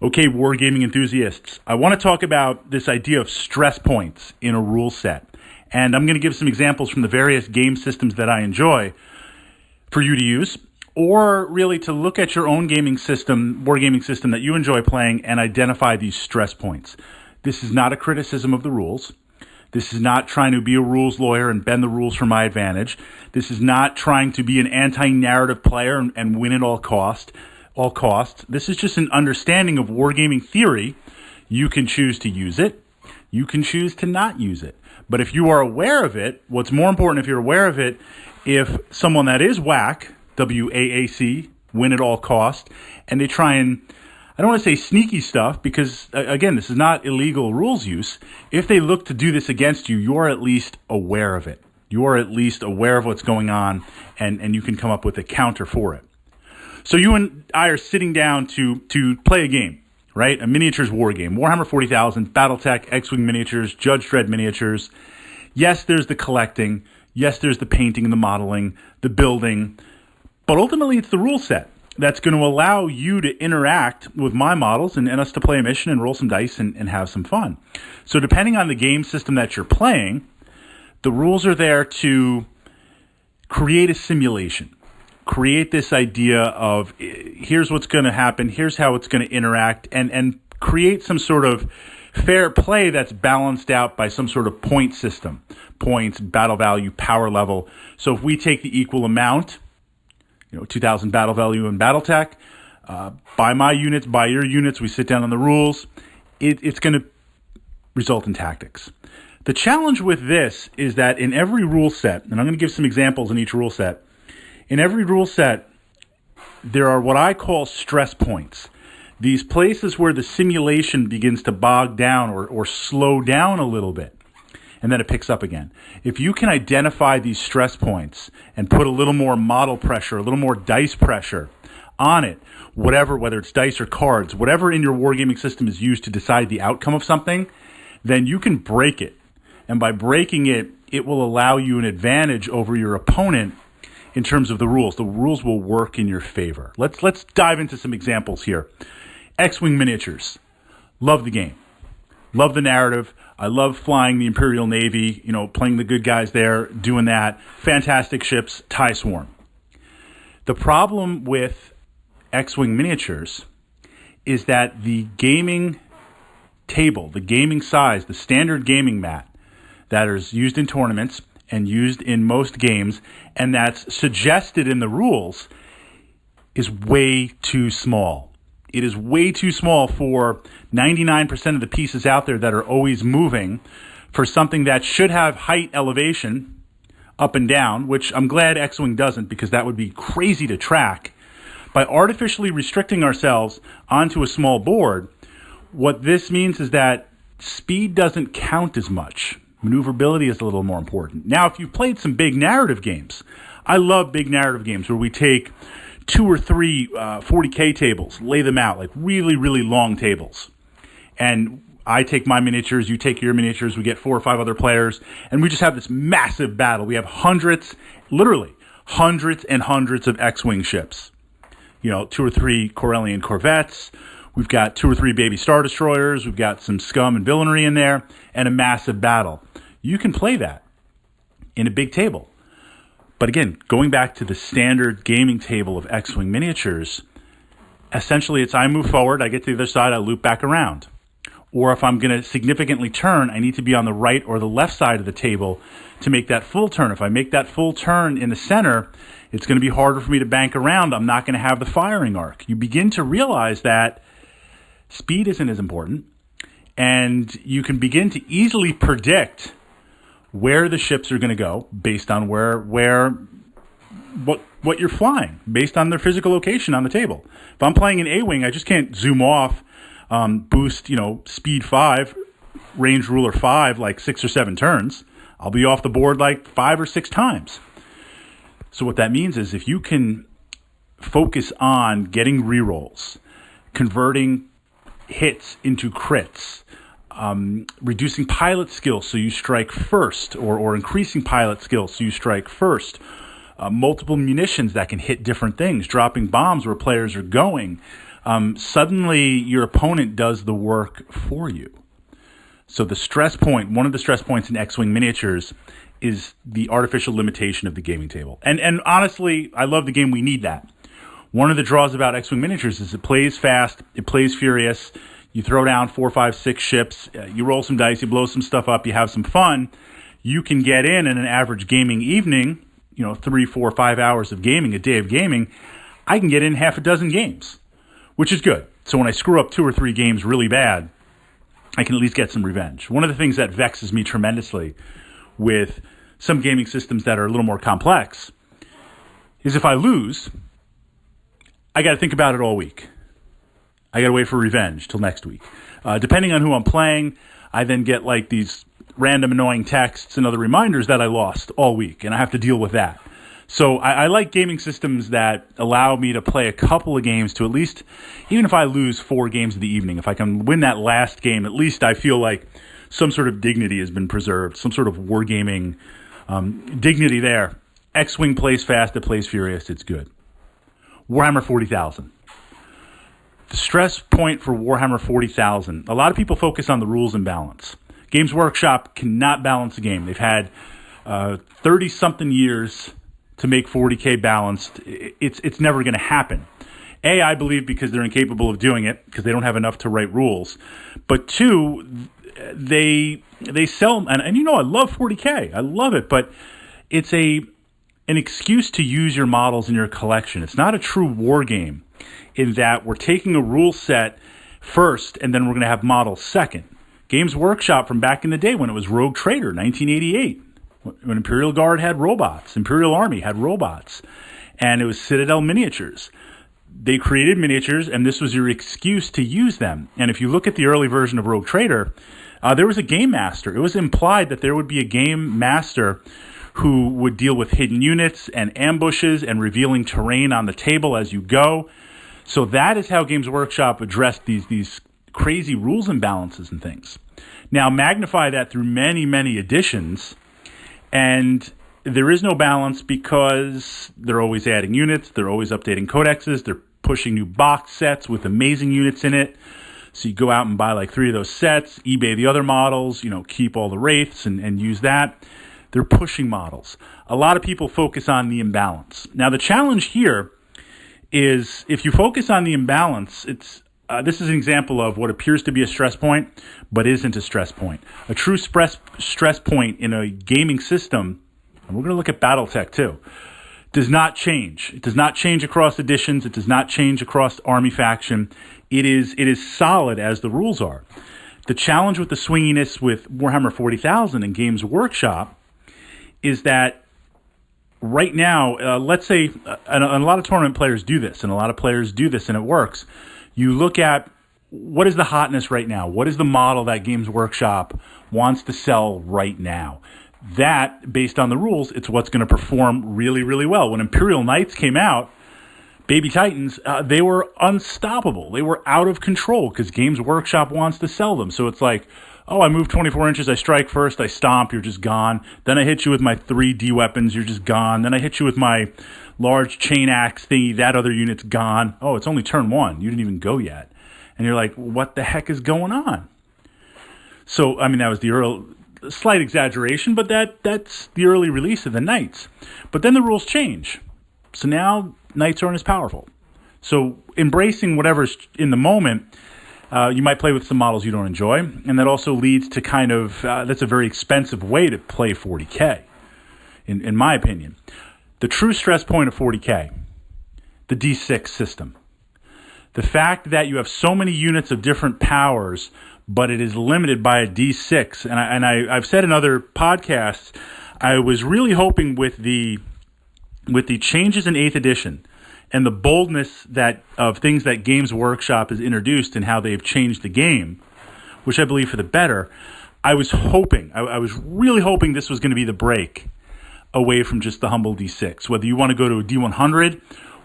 Okay, wargaming enthusiasts, I want to talk about this idea of stress points in a rule set. And I'm going to give some examples from the various game systems that I enjoy for you to use, or really to look at your own gaming system, wargaming system that you enjoy playing, and identify these stress points. This is not a criticism of the rules. This is not trying to be a rules lawyer and bend the rules for my advantage. This is not trying to be an anti-narrative player and win at all costs. This is just an understanding of wargaming theory. You can choose to use it. You can choose to not use it. But if you are aware of it, what's more important if you're aware of it, if someone that is whack, WAAC, win at all cost, and they try and, I don't want to say sneaky stuff because, again, this is not illegal rules use. If they look to do this against you, you're at least aware of it. You are at least aware of what's going on, and you can come up with a counter for it. So you and I are sitting down to play a game, right? A miniatures war game. Warhammer 40,000, Battletech, X-Wing miniatures, Judge Dredd miniatures. Yes, there's the collecting. Yes, there's the painting and the modeling, the building. But ultimately, it's the rule set that's going to allow you to interact with my models and us to play a mission and roll some dice and have some fun. So depending on the game system that you're playing, the rules are there to create a simulation. Create this idea of here's what's going to happen, here's how it's going to interact, and create some sort of fair play that's balanced out by some sort of point system. Points, battle value, power level. So if we take the equal amount, 2,000 battle value in Battletech, by my units, by your units, we sit down on the rules, it's going to result in tactics. The challenge with this is that in every rule set, and I'm going to give some examples in each rule set, in every rule set, there are what I call stress points. These places where the simulation begins to bog down or slow down a little bit, and then it picks up again. If you can identify these stress points and put a little more model pressure, a little more dice pressure on it, whether it's dice or cards, whatever in your wargaming system is used to decide the outcome of something, then you can break it. And by breaking it, it will allow you an advantage over your opponent in terms of the rules. The rules will work in your favor. Let's dive into some examples here. X-Wing miniatures. Love the game. Love the narrative. I love flying the Imperial Navy, playing the good guys there, doing that. Fantastic ships, TIE Swarm. The problem with X-Wing miniatures is that the gaming table, the gaming size, the standard gaming mat that is used in tournaments and used in most games, and that's suggested in the rules, is way too small. It is way too small for 99% of the pieces out there that are always moving for something that should have height elevation up and down, which I'm glad X-Wing doesn't because that would be crazy to track. By artificially restricting ourselves onto a small board, what this means is that speed doesn't count as much. Maneuverability is a little more important. Now, if you've played some big narrative games, I love big narrative games where we take 2 or 3 40K tables, lay them out, like really, really long tables. And I take my miniatures, you take your miniatures, we get 4 or 5 other players, and we just have this massive battle. We have literally hundreds and hundreds of X-Wing ships. 2 or 3 Corellian corvettes. We've got 2 or 3 baby Star Destroyers. We've got some scum and villainy in there, and a massive battle. You can play that in a big table. But again, going back to the standard gaming table of X-Wing miniatures, essentially it's I move forward, I get to the other side, I loop back around. Or if I'm going to significantly turn, I need to be on the right or the left side of the table to make that full turn. If I make that full turn in the center, it's going to be harder for me to bank around. I'm not going to have the firing arc. You begin to realize that speed isn't as important, and you can begin to easily predict where the ships are going to go based on what you're flying, based on their physical location on the table. If I'm playing an A-Wing, I just can't zoom off, boost, speed 5, range ruler 5, like 6 or 7 turns. I'll be off the board like 5 or 6 times. So what that means is if you can focus on getting rerolls, converting hits into crits, reducing pilot skills so you strike first, or increasing pilot skills so you strike first, multiple munitions that can hit different things, dropping bombs where players are going, suddenly your opponent does the work for you. So the stress point, one of the stress points in X-Wing miniatures is the artificial limitation of the gaming table. And honestly, I love the game. We need that. One of the draws about X-Wing miniatures is it plays fast, it plays furious. You throw down 4, 5, 6 ships, you roll some dice, you blow some stuff up, you have some fun. You can get in an average gaming evening, 3, 4, 5 hours of gaming, a day of gaming. I can get in half a dozen games, which is good. So when I screw up 2 or 3 games really bad, I can at least get some revenge. One of the things that vexes me tremendously with some gaming systems that are a little more complex is if I lose, I got to think about it all week. I got to wait for revenge till next week. Depending on who I'm playing, I then get like these random annoying texts and other reminders that I lost all week, and I have to deal with that. So I like gaming systems that allow me to play a couple of games to at least, even if I lose 4 games of the evening, if I can win that last game, at least I feel like some sort of dignity has been preserved, some sort of wargaming dignity there. X-Wing plays fast, it plays furious, it's good. Warhammer 40,000. The stress point for Warhammer 40,000, a lot of people focus on the rules and balance. Games Workshop cannot balance a game. They've had 30-something years to make 40K balanced. It's never going to happen. A, I believe because they're incapable of doing it, because they don't have enough to write rules. But 2, they sell, and I love 40K. I love it, but it's an excuse to use your models in your collection. It's not a true war game in that we're taking a rule set first and then we're going to have models second. Games Workshop from back in the day when it was Rogue Trader, 1988. When Imperial Guard had robots, Imperial Army had robots, and it was Citadel miniatures. They created miniatures, and this was your excuse to use them. And if you look at the early version of Rogue Trader, there was a game master. It was implied that there would be a game master who would deal with hidden units and ambushes and revealing terrain on the table as you go. So that is how Games Workshop addressed these crazy rules imbalances and things. Now, magnify that through many, many editions, and there is no balance because they're always adding units, they're always updating codexes, they're pushing new box sets with amazing units in it. So you go out and buy like 3 of those sets, eBay the other models, keep all the wraiths and use that. They're pushing models. A lot of people focus on the imbalance. Now, the challenge here is if you focus on the imbalance, this is an example of what appears to be a stress point, but isn't a stress point. A true stress point in a gaming system, and we're going to look at Battletech too, does not change. It does not change across editions. It does not change across army faction. It is solid as the rules are. The challenge with the swinginess with Warhammer 40,000 and Games Workshop is that right now, let's say, and a lot of tournament players do this, and a lot of players do this, and it works. You look at what is the hotness right now? What is the model that Games Workshop wants to sell right now? That, based on the rules, it's what's going to perform really, really well. When Imperial Knights came out, Baby Titans, they were unstoppable. They were out of control because Games Workshop wants to sell them. So it's like, oh, I move 24 inches, I strike first, I stomp, you're just gone. Then I hit you with my 3D weapons, you're just gone. Then I hit you with my large chain axe thingy, that other unit's gone. Oh, it's only turn 1. You didn't even go yet. And you're like, what the heck is going on? So, I mean, that was the slight exaggeration, but that's the early release of the Knights. But then the rules change. So now Knights aren't as powerful. So embracing whatever's in the moment, you might play with some models you don't enjoy, and that also leads to kind of, that's a very expensive way to play 40K, in my opinion. The true stress point of 40K, the D6 system. The fact that you have so many units of different powers, but it is limited by a D6. And I've said in other podcasts, I was really hoping with the changes in 8th edition and the boldness of things that Games Workshop has introduced and how they've changed the game, which I believe for the better, I was really hoping this was going to be the break away from just the humble D6. Whether you want to go to a D100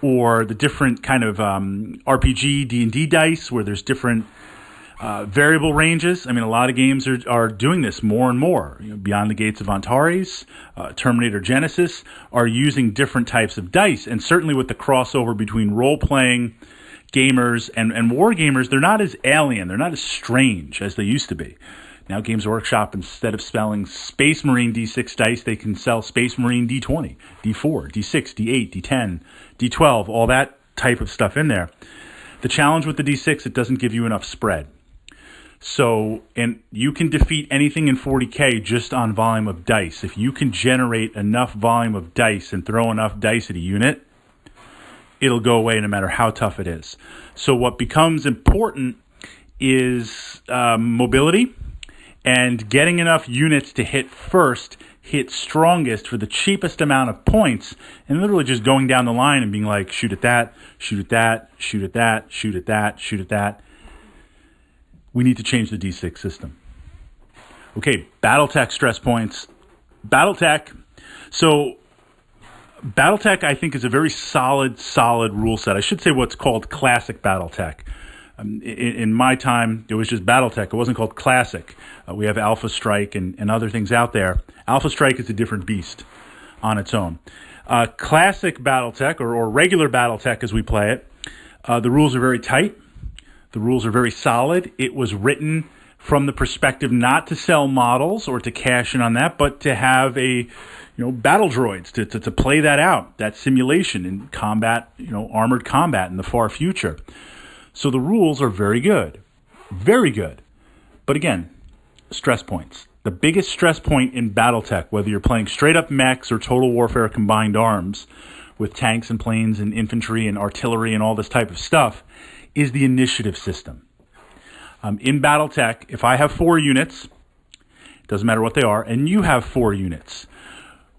or the different kind of RPG, D&D dice where there's different variable ranges. I mean, a lot of games are doing this more and more. Beyond the Gates of Antares, Terminator Genesis are using different types of dice. And certainly with the crossover between role-playing gamers and wargamers, they're not as alien, they're not as strange as they used to be. Now Games Workshop, instead of selling Space Marine D6 dice, they can sell Space Marine D20, D4, D6, D8, D10, D12, all that type of stuff in there. The challenge with the D6, it doesn't give you enough spread. So, and you can defeat anything in 40K just on volume of dice. If you can generate enough volume of dice and throw enough dice at a unit, it'll go away no matter how tough it is. So what becomes important is mobility and getting enough units to hit first, hit strongest for the cheapest amount of points, and literally just going down the line and being like, shoot at that, shoot at that, shoot at that, shoot at that, shoot at that. We need to change the D6 system. Okay, Battletech stress points. Battletech. So Battletech, I think, is a very solid rule set. I should say what's called classic Battletech. In my time, it was just Battletech. It wasn't called Classic. We have Alpha Strike and other things out there. Alpha Strike is a different beast on its own. Classic Battletech, or regular Battletech as we play it, the rules are very tight. The rules are very solid. It was written from the perspective not to sell models or to cash in on that, but to have battle droids to play that out, that simulation in combat, armored combat in the far future. So the rules are very good. Very good. But again, stress points. The biggest stress point in Battletech, whether you're playing straight up mechs or Total Warfare combined arms with tanks and planes and infantry and artillery and all this type of stuff, is the initiative system. In Battletech, if I have 4 units, doesn't matter what they are, and you have 4 units,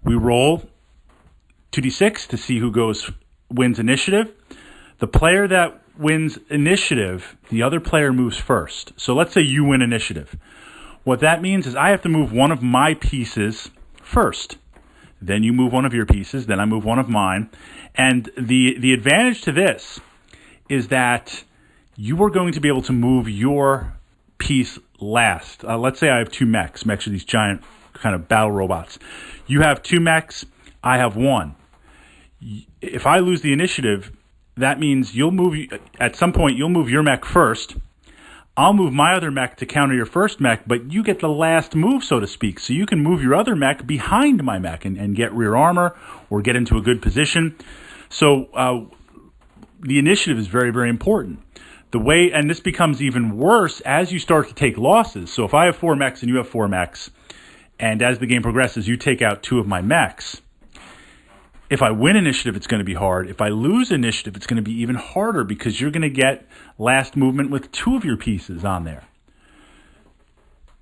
we roll 2d6 to see who wins initiative. The player that wins initiative, the other player moves first. So let's say you win initiative. What that means is I have to move one of my pieces first. Then you move one of your pieces, then I move one of mine. And the advantage to this is that you are going to be able to move your piece last. Let's say I have 2 mechs. Mechs are these giant kind of battle robots. You have 2 mechs, I have 1. If I lose the initiative, that means at some point you'll move your mech first. I'll move my other mech to counter your first mech, but you get the last move, so to speak. So you can move your other mech behind my mech and get rear armor or get into a good position. So the initiative is very, very important. And this becomes even worse as you start to take losses. So if I have 4 mechs and you have 4 mechs, and as the game progresses, you take out 2 of my mechs, if I win initiative, it's going to be hard. If I lose initiative, it's going to be even harder because you're going to get last movement with 2 of your pieces on there.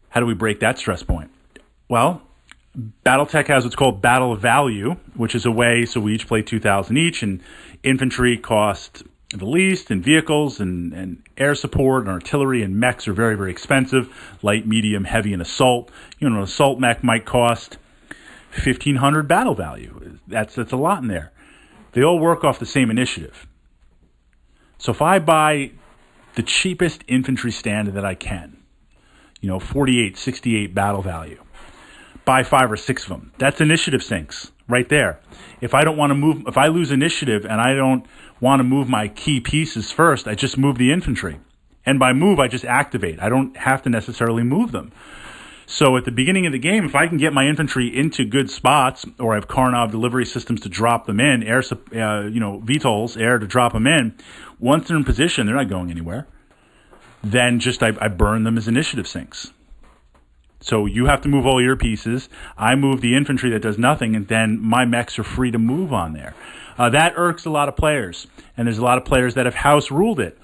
How do we break that stress point? Well, Battletech has what's called Battle of Value, which is a way, so we each play 2,000 each, and infantry cost the least, and vehicles and air support and artillery and mechs are very, very expensive. Light, medium, heavy, and assault. An assault mech might cost 1,500 battle value. That's a lot in there. They all work off the same initiative. So if I buy the cheapest infantry stand that I can, 48, 68 battle value, buy 5 or 6 of them, that's initiative sinks right there. If I lose initiative and I don't want to move my key pieces first, I just move the infantry. And by move, I just activate. I don't have to necessarily move them. So at the beginning of the game, if I can get my infantry into good spots, or I have Karnov delivery systems to drop them in, VTOLs, air to drop them in, once they're in position, they're not going anywhere. Then I burn them as initiative sinks. So you have to move all your pieces. I move the infantry that does nothing, and then my mechs are free to move on there. That irks a lot of players, and there's a lot of players that have house ruled it.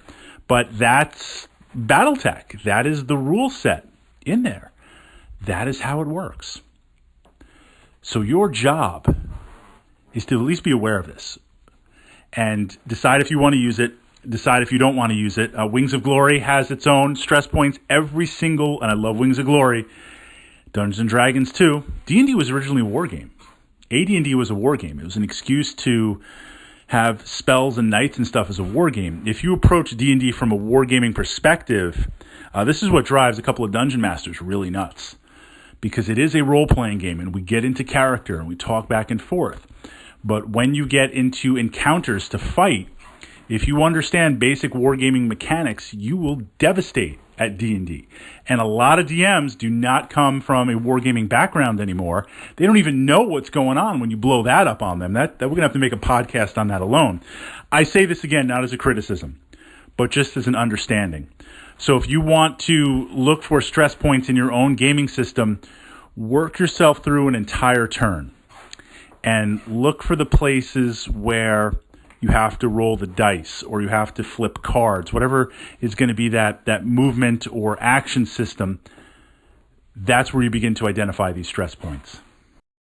But that's Battletech. That is the rule set in there. That is how it works. So your job is to at least be aware of this and decide if you want to use it, decide if you don't want to use it. Wings of Glory has its own stress points. And I love Wings of Glory. Dungeons & Dragons too. D&D was originally a war game. AD&D was a war game. It was an excuse to have spells and knights and stuff as a war game. If you approach D&D from a wargaming perspective, this is what drives a couple of dungeon masters really nuts. Because it is a role-playing game, and we get into character, and we talk back and forth. But when you get into encounters to fight, If you understand basic wargaming mechanics, you will devastate at D&D. And a lot of DMs do not come from a wargaming background anymore. They don't even know what's going on when you blow that up on them. That we're going to have to make a podcast on that alone. I say this again, not as a criticism, but just as an understanding. So if you want to look for stress points in your own gaming system, work yourself through an entire turn and look for the places where you have to roll the dice or you have to flip cards, whatever is going to be that movement or action system. That's where you begin to identify these stress points.